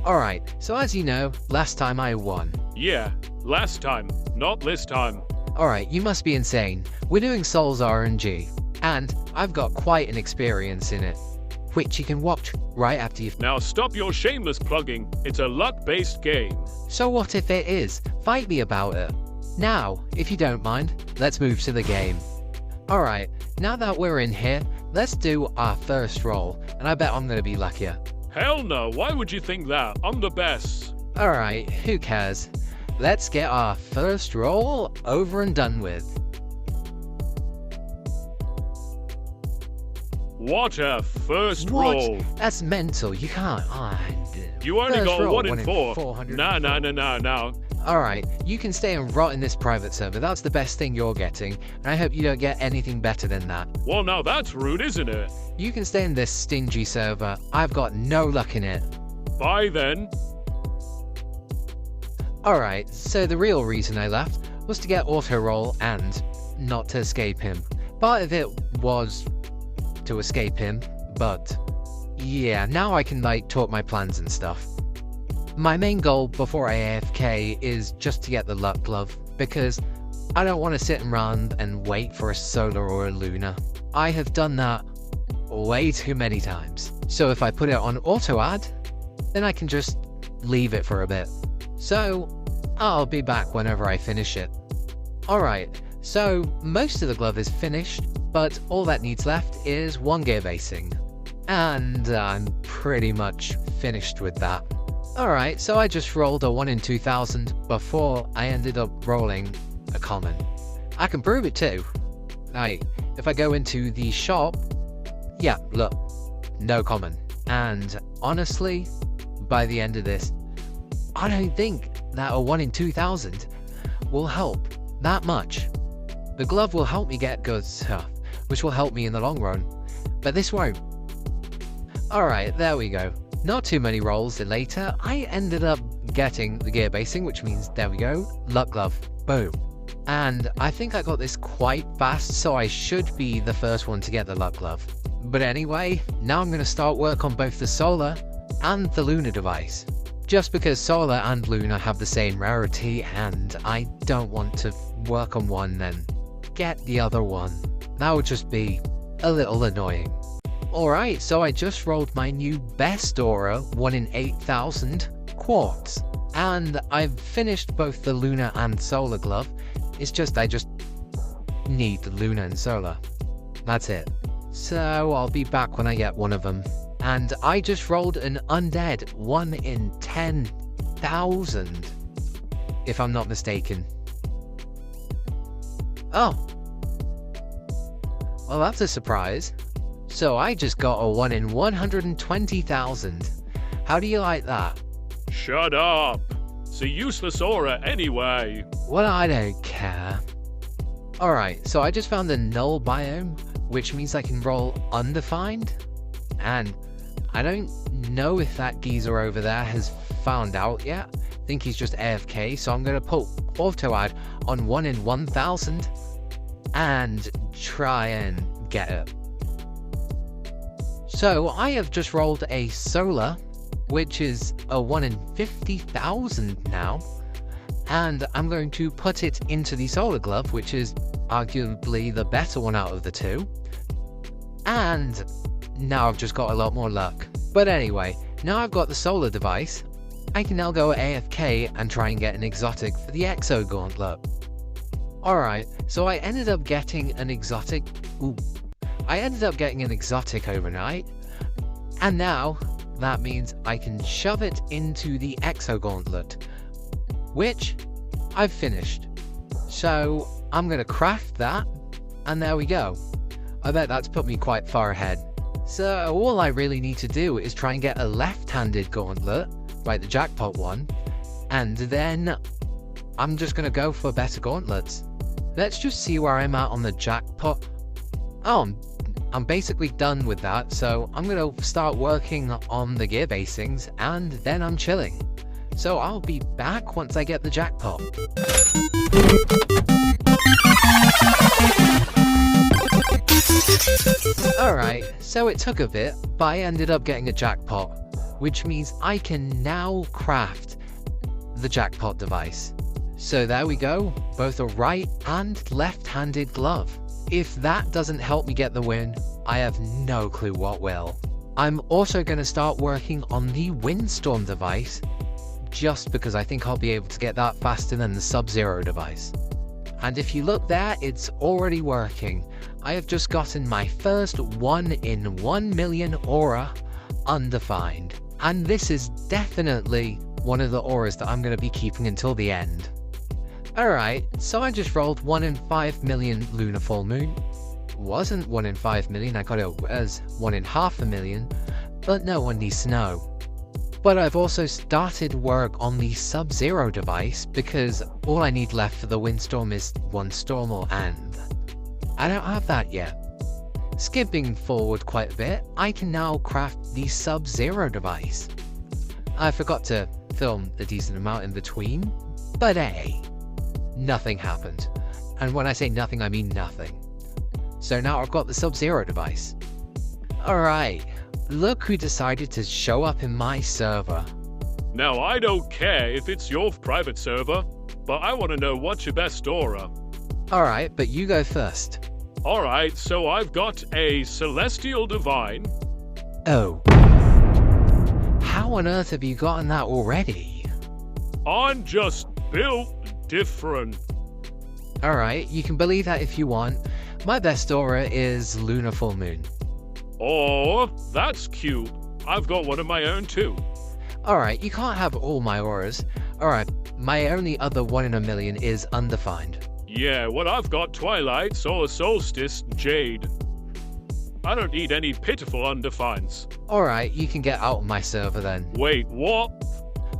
Alright, so as you know, last time I won. Yeah, last time, not this time. Alright, you must be insane. We're doing Souls RNG, and I've got quite an experience in it, which you can watch right after you've... Now stop your shameless plugging. It's a luck-based game. So what if it is? Fight me about it. Now, if you don't mind, let's move to the game. Alright, now that we're in here, let's do our first roll, and I bet I'm gonna be luckier. Hell no, why would you think that? I'm the best. Alright, who cares? Let's get our first roll over and done with. What a first What? roll. That's mental, you can't... You only First got roll, 1 in 4. 400. Nah. Alright, you can stay and rot in this private server, that's the best thing you're getting, and I hope you don't get anything better than that. Well, now that's rude, isn't it? You can stay in this stingy server, I've got no luck in it. Bye then. Alright, so the real reason I left was to get auto roll and not to escape him. Part of it was to escape him, but yeah, now I can like talk my plans and stuff. My main goal before I AFK is just to get the luck glove, because I don't want to sit around and wait for a solar or a lunar. I have done that way too many times. So if I put it on auto add, then I can just leave it for a bit. So I'll be back whenever I finish it. Alright, so most of the glove is finished, but all that needs left is one gear basing. And I'm pretty much finished with that. Alright, so I just rolled a 1 in 2000 before I ended up rolling a common. I can prove it too. Like, if I go into the shop, yeah, look, no common. And honestly, by the end of this, I don't think that a 1 in 2000 will help that much. The glove will help me get good stuff, which will help me in the long run, but this won't. Alright, there we go. Not too many rolls later, I ended up getting the gear basing, which means, there we go, luck glove, boom. And I think I got this quite fast, so I should be the first one to get the luck glove. But anyway, now I'm going to start work on both the solar and the lunar device. Just because solar and lunar have the same rarity, and I don't want to work on one then get the other one. That would just be a little annoying. Alright, so I just rolled my new best aura 1 in 8000 quartz, and I've finished both the lunar and solar glove. It's just I just need the lunar and solar. That's it. So I'll be back when I get one of them. And I just rolled an undead 1 in 10,000, if I'm not mistaken. Oh. Well, that's a surprise. So I just got a 1 in 120,000. How do you like that? Shut up. It's a useless aura anyway. Well, I don't care. Alright, so I just found the null biome, which means I can roll undefined. And I don't know if that geezer over there has found out yet. I think he's just AFK, so I'm going to put auto add on 1 in 1000 and try and get it. So I have just rolled a solar, which is a 1 in 50,000 now, and I'm going to put it into the solar glove, which is arguably the better one out of the two, and now I've just got a lot more luck. But anyway, now I've got the solar device, I can now go AFK and try and get an exotic for the Exo Gauntlet. Alright, so I ended up getting an exotic... I ended up getting an exotic overnight, and now that means I can shove it into the Exo Gauntlet, which I've finished. So I'm going to craft that, and there we go. I bet that's put me quite far ahead. So all I really need to do is try and get a left-handed gauntlet, like the jackpot one, and then I'm just going to go for better gauntlets. Let's just see where I'm at on the jackpot. Oh, I'm basically done with that, so I'm going to start working on the gear basings, and then I'm chilling. So I'll be back once I get the jackpot. Alright, so it took a bit, but I ended up getting a jackpot. which means I can now craft the jackpot device. So there we go, both a right and left-handed glove. If that doesn't help me get the win, I have no clue what will. I'm also going to start working on the windstorm device, just because I think I'll be able to get that faster than the Sub-Zero device. And if you look there, it's already working. I have just gotten my first 1 in 1 million aura undefined. And this is definitely one of the auras that I'm going to be keeping until the end. Alright, so I just rolled 1 in 5 million lunar full moon. Wasn't 1 in 5 million, I got it as 1 in half a million, but no one needs to know. But I've also started work on the Sub-Zero device because all I need left for the windstorm is 1 stormal, and I don't have that yet. Skipping forward quite a bit, I can now craft the Sub-Zero device. I forgot to film a decent amount in between, but hey, nothing happened. And when I say nothing, I mean nothing. So now I've got the Sub-Zero device. Alright, look who decided to show up in my server. Now, I don't care if it's your private server, but I want to know what's your best aura. Alright, but you go first. Alright, so I've got a Celestial Divine. Oh. How on earth have you gotten that already? I'm just built different. Alright, you can believe that if you want. My best aura is Lunar Full Moon. Oh, that's cute. I've got one of my own too. Alright, you can't have all my auras. Alright, my only other 1 in a million is Undefined. Yeah, well, I've got Twilight, Solar Solstice, Jade. I don't need any pitiful undefines. Alright, you can get out of my server then. Wait, what?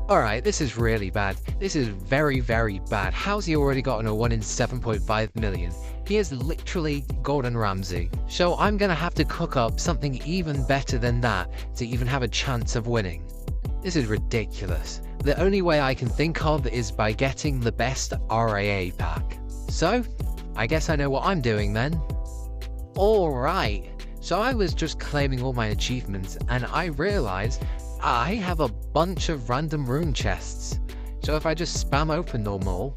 Alright, this is really bad. This is very, very bad. How's he already gotten a 1 in 7.5 million? He is literally Gordon Ramsay. So I'm gonna have to cook up something even better than that to even have a chance of winning. This is ridiculous. The only way I can think of is by getting the best RAA pack. So, I guess I know what I'm doing then. Alright, so I was just claiming all my achievements and I realized I have a bunch of random rune chests. So if I just spam open them all,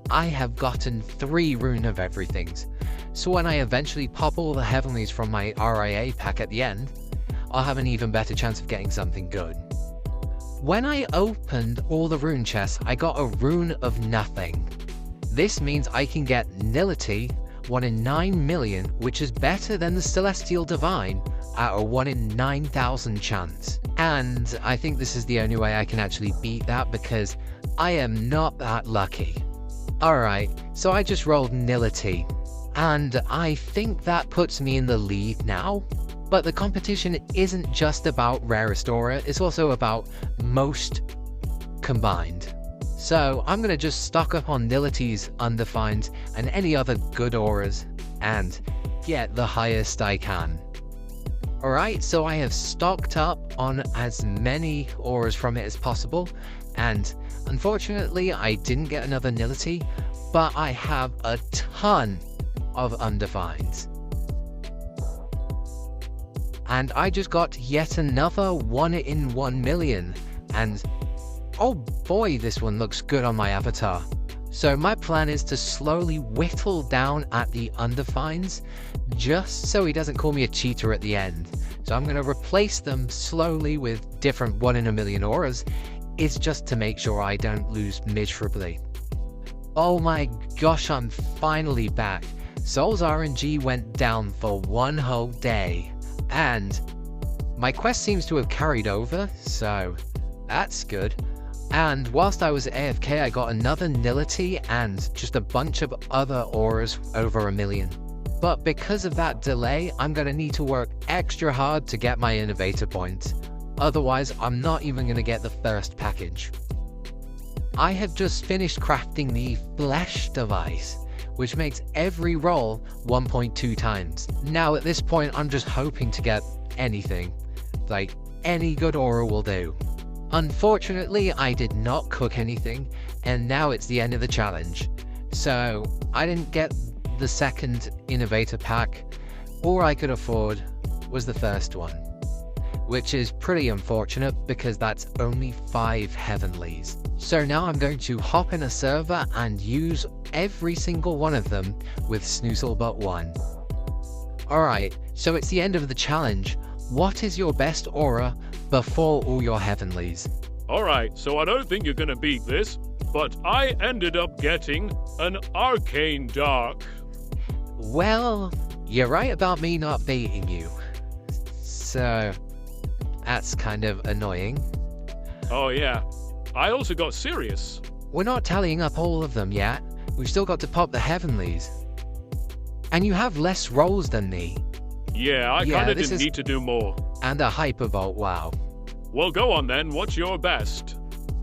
I have gotten 3 rune of everythings. So when I eventually pop all the heavenlies from my RAA pack at the end, I'll have an even better chance of getting something good. When I opened all the rune chests, I got a rune of nothing. This means I can get Nility 1 in 9 million, which is better than the Celestial Divine at a 1 in 9,000 chance. And I think this is the only way I can actually beat that because I am not that lucky. Alright, so I just rolled Nility, and I think that puts me in the lead now. But the competition isn't just about rarest aura, it's also about most combined. So I'm going to just stock up on Nility's Undefined and any other good auras and get the highest I can. Alright, so I have stocked up on as many auras from it as possible, and unfortunately I didn't get another Nility, but I have a ton of Undefineds. And I just got yet another 1 in 1 million, and oh boy, this one looks good on my avatar. So my plan is to slowly whittle down at the Undefineds, just so he doesn't call me a cheater at the end. So I'm going to replace them slowly with different 1 in a million auras. It's just to make sure I don't lose miserably. Oh my gosh, I'm finally back. Soul's RNG went down for 1 whole day, and my quest seems to have carried over, so that's good. And whilst I was AFK, I got another Nility and just a bunch of other auras over 1 million. But because of that delay, I'm going to need to work extra hard to get my innovator points. Otherwise, I'm not even going to get the first package. I have just finished crafting the Flesh device, which makes every roll 1.2 times. Now at this point, I'm just hoping to get anything. Like, any good aura will do. Unfortunately, I did not cook anything, and now it's the end of the challenge. So, I didn't get the second innovator pack. All I could afford was the first one. which is pretty unfortunate because that's only 5 heavenlies. So now I'm going to hop in a server and use every single one of them with Snoozle but one. Alright, so it's the end of the challenge. What is your best aura before all your heavenlies? Alright, so I don't think you're gonna beat this, but I ended up getting an Arcane Dark. Well, you're right about me not beating you. So, that's kind of annoying. Oh yeah, I also got Sirius. We're not tallying up all of them yet. We've still got to pop the heavenlies. And you have less rolls than me. Yeah, I kinda didn't need to do more. And a Hypervolt, wow. Well, go on then, what's your best?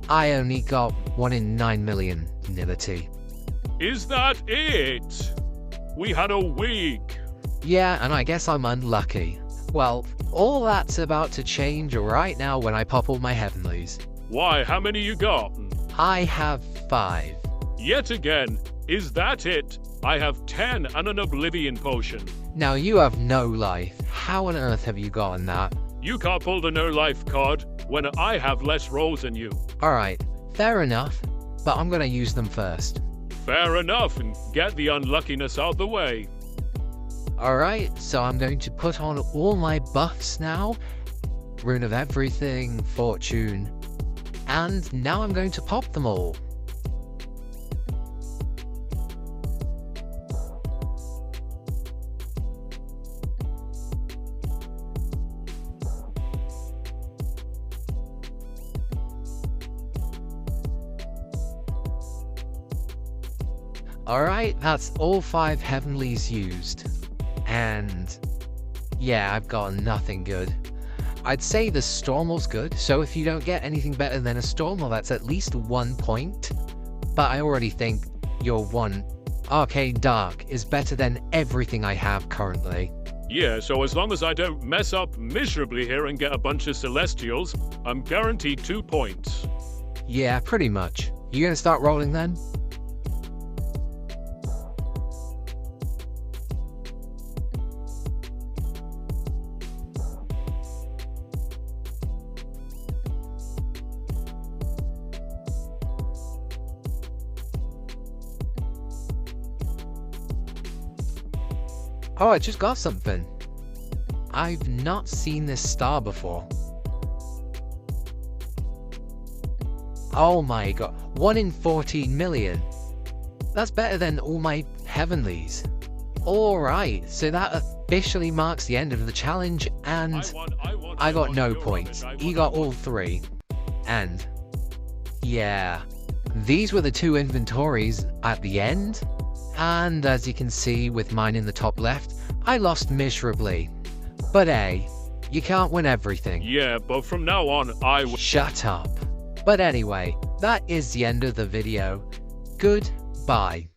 I only got 1 in 9 million Nility. Is that it? We had a week. Yeah, and I guess I'm unlucky. Well, all that's about to change right now when I pop all my heavenlies. Why, how many you got? I have 5. Yet again, is that it? I have 10 and an Oblivion Potion. Now you have no life. How on earth have you gotten that? You can't pull the no life card when I have less rolls than you. Alright, fair enough, but I'm gonna use them first. Fair enough, and get the unluckiness out the way. Alright, so I'm going to put on all my buffs now. Rune of Everything, Fortune, and now I'm going to pop them all. Alright, that's all 5 heavenlies used. And yeah, I've got nothing good. I'd say the Stormal's good, so if you don't get anything better than a Stormal, that's at least 1 point. But I already think your 1 Arcane Dark is better than everything I have currently. Yeah, so as long as I don't mess up miserably here and get a bunch of Celestials, I'm guaranteed 2 points. Yeah, pretty much. You gonna start rolling then? Oh, I just got something. I've not seen this star before. Oh my god, 1 in 14 million. That's better than all my heavenlies. Alright, so that officially marks the end of the challenge, and I got no points. You got all 3. And yeah, these were the 2 inventories at the end. And as you can see with mine in the top left, I lost miserably. But hey, you can't win everything. Yeah, but from now on, I will. Shut up. But anyway, that is the end of the video. Goodbye.